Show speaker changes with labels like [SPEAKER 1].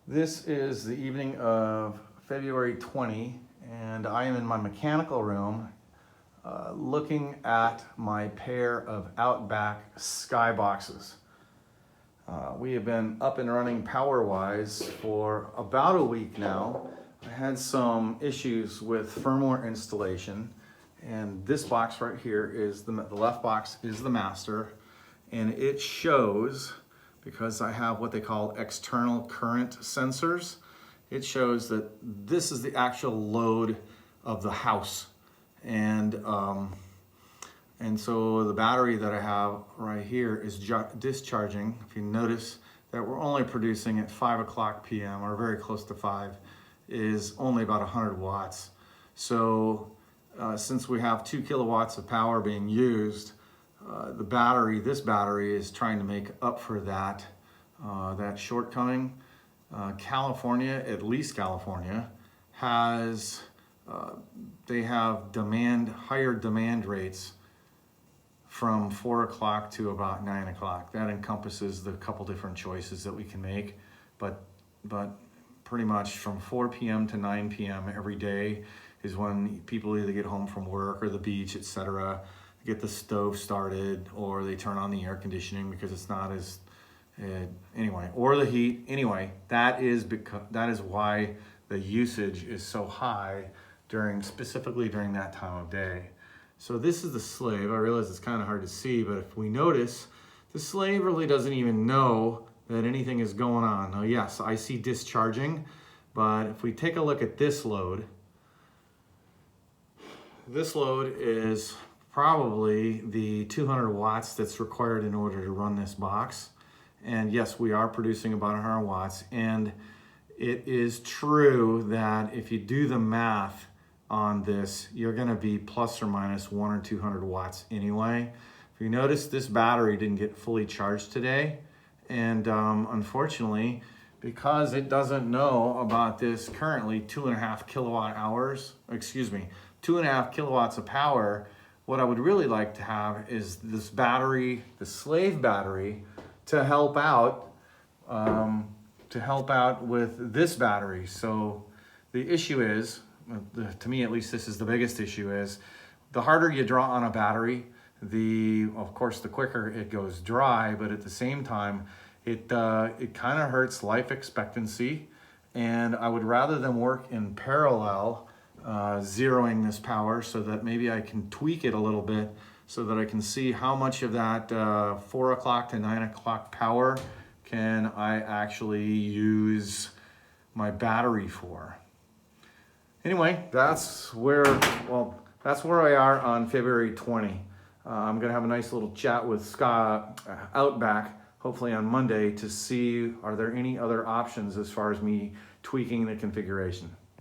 [SPEAKER 1] This is the evening of February 20, and I am in my mechanical room looking at my pair of Outback Skyboxes. We have been up and running power-wise for about a week now. I had some issues with firmware installation, and this box right here is the left box is the master, and it shows, because I have what they call external current sensors, it shows that this is the actual load of the house. And so the battery that I have right here is discharging. If you notice that we're only producing at 5 o'clock p.m. or very close to 5, is only about 100 watts. So since we have 2 kilowatts of power being used, this battery is trying to make up for that shortcoming. California, at least California, has they have higher demand rates from 4 o'clock to about 9 o'clock. That encompasses the couple different choices that we can make, but pretty much from 4 p.m. to 9 p.m. every day is when people either get home from work or the beach, etc., get the stove started, or they turn on the air conditioning because it's not as anyway, or the heat. Anyway, that is why the usage is so high specifically during that time of day. So this is the slave. I realize it's kind of hard to see, but if we notice, the slave really doesn't even know that anything is going on. Now, yes, I see discharging, but if we take a look at this load is probably the 200 watts that's required in order to run this box. And yes, we are producing about 100 watts. And it is true that if you do the math on this, you're gonna be plus or minus 100 or 200 watts anyway. If you notice, this battery didn't get fully charged today. And unfortunately, because it doesn't know about this currently 2.5 kilowatts of power, what I would really like to have is this battery, the slave battery, to help out with this battery. So the issue is, to me at least, this is the biggest issue, is the harder you draw on a battery, of course the quicker it goes dry, but at the same time it kind of hurts life expectancy. And I would rather than work in parallel, zeroing this power, so that maybe I can tweak it a little bit so that I can see how much of that 4 o'clock to 9 o'clock power can I actually use my battery for. Anyway, that's where we are on February 20. I'm gonna have a nice little chat with Outback, hopefully on Monday, to see are there any other options as far as me tweaking the configuration.